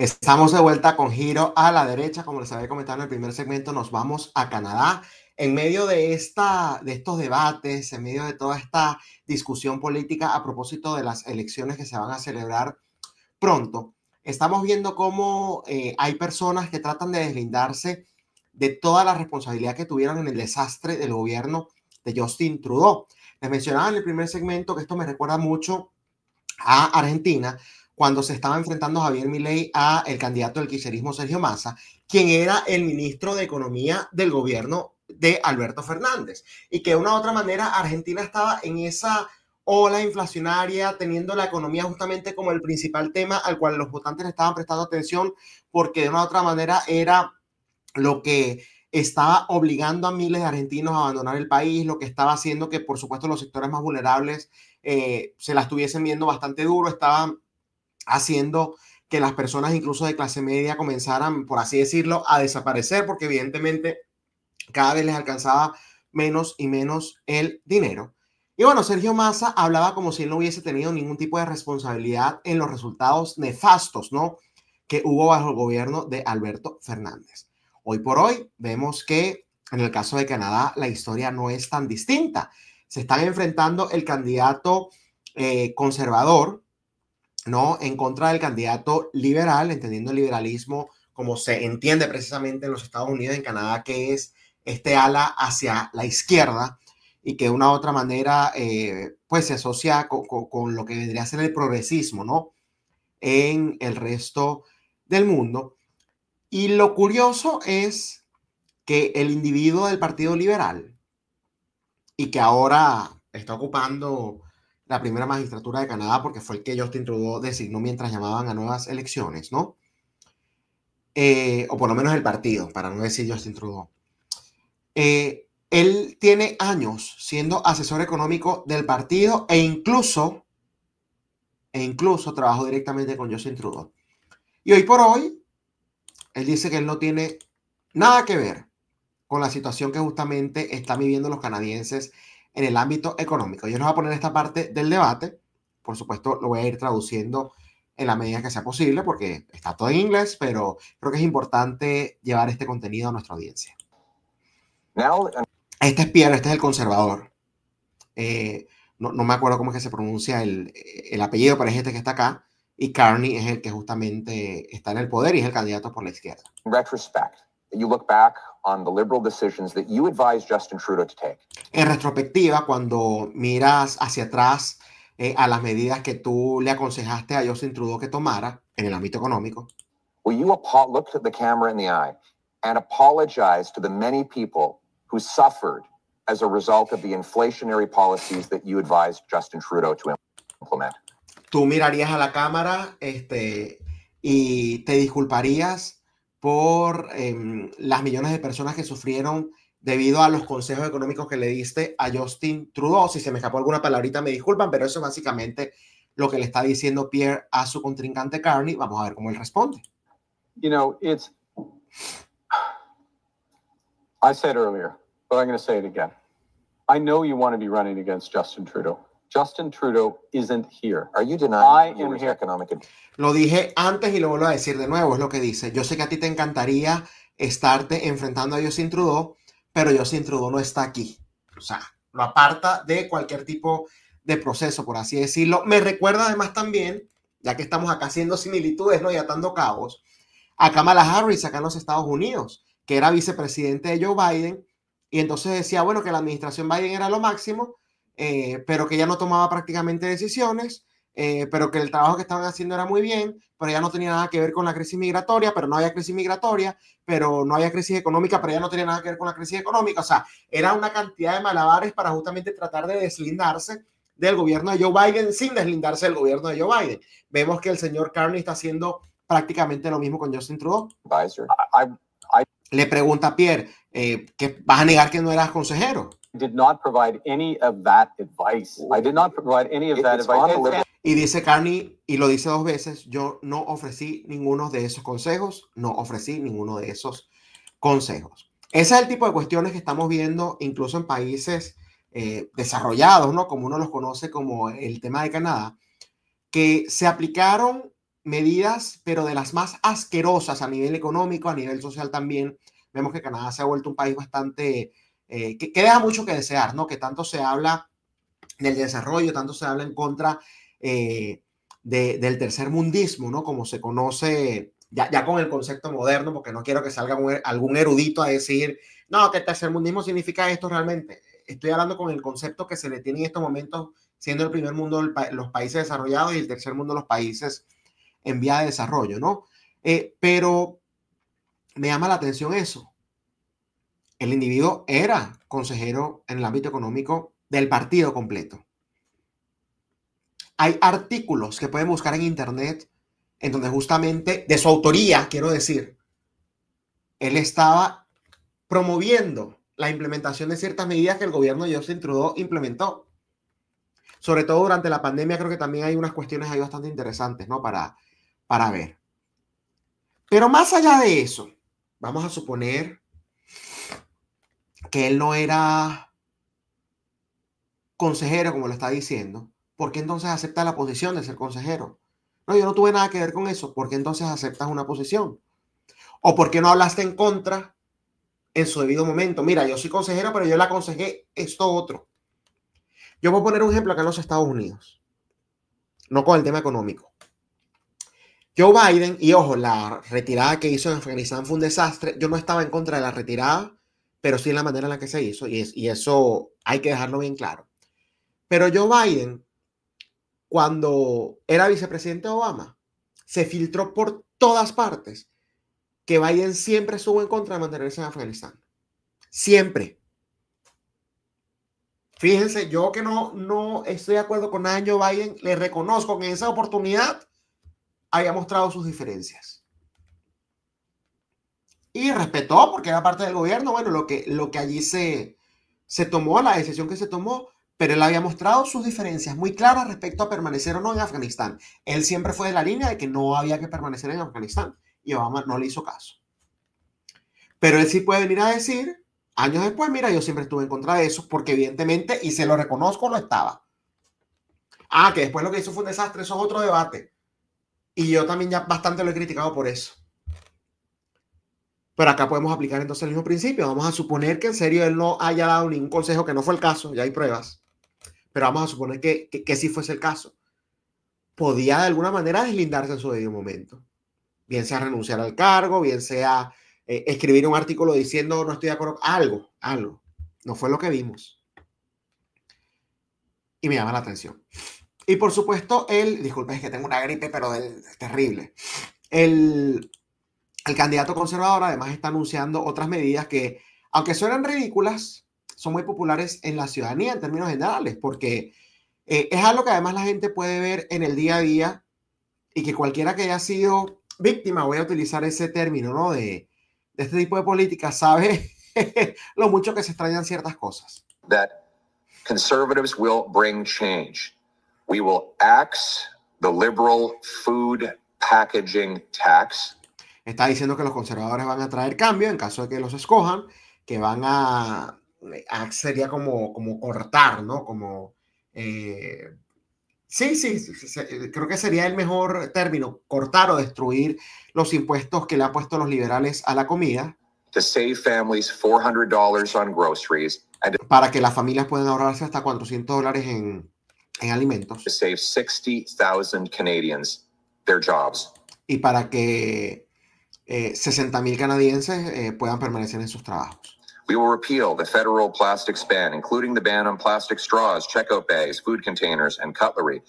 Estamos de vuelta con giro a la derecha. Como les había comentado en el primer segmento, nos vamos a Canadá. En medio de estos debates, en medio de toda esta discusión política a propósito de las elecciones que se van a celebrar pronto, estamos viendo cómo hay personas que tratan de deslindarse de toda la responsabilidad que tuvieron en el desastre del gobierno de Justin Trudeau. Les mencionaba en el primer segmento que esto me recuerda mucho a Argentina, cuando se estaba enfrentando Javier Milei a el candidato del kirchnerismo Sergio Massa, quien era el ministro de Economía del gobierno de Alberto Fernández, y que de una u otra manera Argentina estaba en esa ola inflacionaria, teniendo la economía justamente como el principal tema al cual los votantes estaban prestando atención, porque de una u otra manera era lo que estaba obligando a miles de argentinos a abandonar el país, lo que estaba haciendo que, por supuesto, los sectores más vulnerables se la estuviesen viendo bastante duro, estaban haciendo que las personas incluso de clase media comenzaran, por así decirlo, a desaparecer, porque evidentemente cada vez les alcanzaba menos y menos el dinero. Y bueno, Sergio Massa hablaba como si él no hubiese tenido ningún tipo de responsabilidad en los resultados nefastos, ¿no?, que hubo bajo el gobierno de Alberto Fernández. Hoy por hoy vemos que en el caso de Canadá la historia no es tan distinta. Se están enfrentando el candidato conservador, ¿no?, en contra del candidato liberal, entendiendo el liberalismo como se entiende precisamente en los Estados Unidos, en Canadá, que es este ala hacia la izquierda y que de una u otra manera pues se asocia con lo que vendría a ser el progresismo, ¿no?, en el resto del mundo. Y lo curioso es que el individuo del Partido Liberal, y que ahora está ocupando la primera magistratura de Canadá, porque fue el que Justin Trudeau designó mientras llamaban a nuevas elecciones, ¿no? O por lo menos el partido, para no decir Justin Trudeau. Él tiene años siendo asesor económico del partido e incluso trabajó directamente con Justin Trudeau. Y hoy por hoy, él dice que él no tiene nada que ver con la situación que justamente están viviendo los canadienses en el ámbito económico. Yo les voy a poner esta parte del debate. Por supuesto, lo voy a ir traduciendo en la medida que sea posible, porque está todo en inglés, pero creo que es importante llevar este contenido a nuestra audiencia. Este es Pierre, este es el conservador. No me acuerdo cómo es que se pronuncia el apellido, pero es este que está acá. Y Carney es el que justamente está en el poder y es el candidato por la izquierda. Retrospect. You look back on the liberal decisions that you advised Justin Trudeau to take. En retrospectiva, cuando miras hacia atrás a las medidas que tú le aconsejaste a Justin Trudeau que tomara en el ámbito económico. Will you look at the camera in the eye and apologize to the many people who suffered as a result of the inflationary policies that you advised Justin Trudeau to implement? Tú mirarías a la cámara y te disculparías por las millones de personas que sufrieron debido a los consejos económicos que le diste a Justin Trudeau. Si se me escapó alguna palabrita, me disculpan, pero eso es básicamente lo que le está diciendo Pierre a su contrincante Carney. Vamos a ver cómo él responde. You know, I said earlier, but I'm going to say it again. I know you want to be running against Justin Trudeau. Justin Trudeau isn't here. Are you denying U.S. economic? Lo dije antes y lo vuelvo a decir de nuevo, es lo que dice. Yo sé que a ti te encantaría estarte enfrentando a Justin Trudeau, pero Justin Trudeau no está aquí. O sea, lo aparta de cualquier tipo de proceso, por así decirlo. Me recuerda además también, ya que estamos acá haciendo similitudes, ¿no?, y atando cabos, a Kamala Harris acá en los Estados Unidos, que era vicepresidente de Joe Biden, y entonces decía, bueno, que la administración Biden era lo máximo, pero que ya no tomaba prácticamente decisiones, pero que el trabajo que estaban haciendo era muy bien, pero ya no tenía nada que ver con la crisis migratoria, pero no había crisis migratoria, pero no había crisis económica, pero ya no tenía nada que ver con la crisis económica. O sea, era una cantidad de malabares para justamente tratar de deslindarse del gobierno de Joe Biden sin deslindarse del gobierno de Joe Biden. Vemos que el señor Carney está haciendo prácticamente lo mismo con Justin Trudeau. Le pregunta a Pierre, ¿que vas a negar que no eras consejero? Did not provide any of that advice. I did not provide any of that advice. Y dice Carney, y lo dice dos veces, yo no ofrecí ninguno de esos consejos, no ofrecí ninguno de esos consejos. Ese es el tipo de cuestiones que estamos viendo incluso en países desarrollados, ¿no?, como uno los conoce como el tema de Canadá, que se aplicaron medidas, pero de las más asquerosas a nivel económico, a nivel social también. Vemos que Canadá se ha vuelto un país bastante, que deja mucho que desear, ¿no? Que tanto se habla del desarrollo, tanto se habla en contra del tercermundismo, ¿no? Como se conoce ya con el concepto moderno, porque no quiero que salga algún erudito a decir, no, que el tercermundismo significa esto realmente. Estoy hablando con el concepto que se le tiene en estos momentos, siendo el primer mundo los países desarrollados y el tercer mundo los países en vía de desarrollo, ¿no? Pero me llama la atención eso. El individuo era consejero en el ámbito económico del partido completo. Hay artículos que pueden buscar en internet en donde justamente, de su autoría, quiero decir, él estaba promoviendo la implementación de ciertas medidas que el gobierno de Justin Trudeau implementó. Sobre todo durante la pandemia, creo que también hay unas cuestiones ahí bastante interesantes, ¿no? Para ver. Pero más allá de eso, vamos a suponer que él no era consejero, como lo está diciendo. ¿Por qué entonces acepta la posición de ser consejero? No, yo no tuve nada que ver con eso. ¿Por qué entonces aceptas una posición? ¿O por qué no hablaste en contra en su debido momento? Mira, yo soy consejero, pero yo le aconsejé esto otro. Yo voy a poner un ejemplo acá en los Estados Unidos, no con el tema económico. Joe Biden, y ojo, la retirada que hizo en Afganistán fue un desastre. Yo no estaba en contra de la retirada, pero sí en la manera en la que se hizo, y eso hay que dejarlo bien claro. Pero Joe Biden, cuando era vicepresidente Obama, se filtró por todas partes que Biden siempre estuvo en contra de mantenerse en Afganistán. Siempre. Fíjense, yo que no estoy de acuerdo con nada en Joe Biden, le reconozco que en esa oportunidad había mostrado sus diferencias. Y respetó, porque era parte del gobierno, bueno, lo que allí se tomó, la decisión que se tomó, pero él había mostrado sus diferencias muy claras respecto a permanecer o no en Afganistán. Él siempre fue de la línea de que no había que permanecer en Afganistán, y Obama no le hizo caso. Pero él sí puede venir a decir, años después, mira, yo siempre estuve en contra de eso, porque evidentemente, y se lo reconozco, lo estaba. Que después lo que hizo fue un desastre, eso es otro debate. Y yo también ya bastante lo he criticado por eso. Pero acá podemos aplicar entonces el mismo principio. Vamos a suponer que en serio él no haya dado ningún consejo, que no fue el caso, ya hay pruebas. Pero vamos a suponer que sí fuese el caso. Podía de alguna manera deslindarse en su debido momento. Bien sea renunciar al cargo, bien sea escribir un artículo diciendo no estoy de acuerdo. Algo. No fue lo que vimos. Y me llama la atención. Y por supuesto, disculpen, es que tengo una gripe, pero es terrible. El candidato conservador además está anunciando otras medidas que, aunque suenan ridículas, son muy populares en la ciudadanía en términos generales, porque es algo que además la gente puede ver en el día a día y que cualquiera que haya sido víctima, voy a utilizar ese término, ¿no? De este tipo de política, sabe lo mucho que se extrañan ciertas cosas. That conservatives will bring change. We will axe the liberal food packaging tax. Está diciendo que los conservadores van a traer cambio en caso de que los escojan, que van sería como cortar, ¿no? Como, sí, creo que sería el mejor término, cortar o destruir los impuestos que le han puesto los liberales a la comida. To save families $400 on groceries. Para que las familias puedan ahorrarse hasta $400 en alimentos. To save 60,000 Canadians their jobs. Y para que 60,000 canadienses puedan permanecer en sus trabajos. We will repeal the federal plastics ban, including the ban on plastic straws, checkout bags, food containers, and cutlery.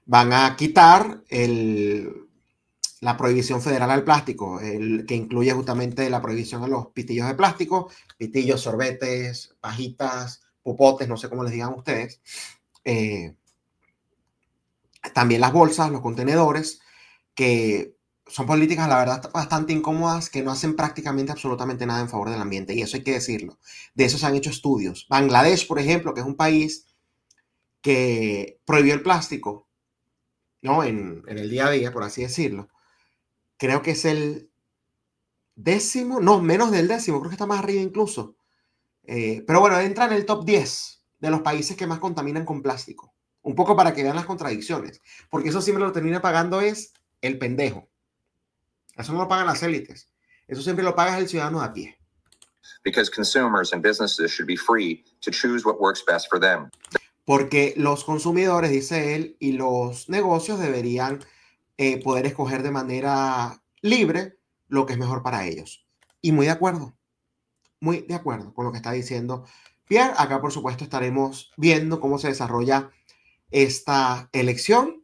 Van a quitar la prohibición federal al plástico, que incluye justamente la prohibición a los pitillos de plástico, pitillos, sorbetes, pajitas, popotes, no sé cómo les digan ustedes. También las bolsas, los contenedores, que son políticas, la verdad, bastante incómodas, que no hacen prácticamente absolutamente nada en favor del ambiente, y eso hay que decirlo. De eso se han hecho estudios. Bangladesh, por ejemplo, que es un país que prohibió el plástico, ¿no? En el día a día, por así decirlo. Creo que es el décimo, no, menos del décimo, creo que está más arriba incluso. Pero bueno, entra en el top 10 de los países que más contaminan con plástico. Un poco para que vean las contradicciones, porque eso siempre lo termina pagando es el pendejo. Eso no lo pagan las élites. Eso siempre lo paga el ciudadano a pie. Because consumers and businesses should be free to choose what works best for them. Porque los consumidores, dice él, y los negocios deberían poder escoger de manera libre lo que es mejor para ellos. Y muy de acuerdo con lo que está diciendo Pierre. Acá, por supuesto, estaremos viendo cómo se desarrolla esta elección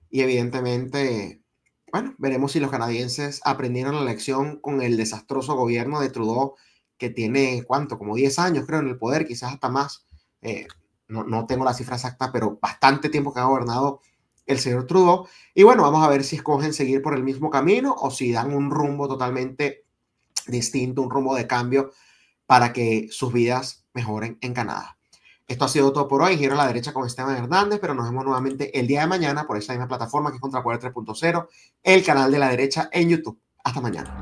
y evidentemente, bueno, veremos si los canadienses aprendieron la lección con el desastroso gobierno de Trudeau, que tiene, ¿cuánto? Como 10 años, creo, en el poder, quizás hasta más. No tengo la cifra exacta, pero bastante tiempo que ha gobernado el señor Trudeau. Y bueno, vamos a ver si escogen seguir por el mismo camino o si dan un rumbo totalmente distinto, un rumbo de cambio para que sus vidas mejoren en Canadá. Esto ha sido todo por hoy. Giro a la derecha con Esteban Hernández, pero nos vemos nuevamente el día de mañana por esa misma plataforma que es Contrapoder 3.0, el canal de la derecha en YouTube. Hasta mañana.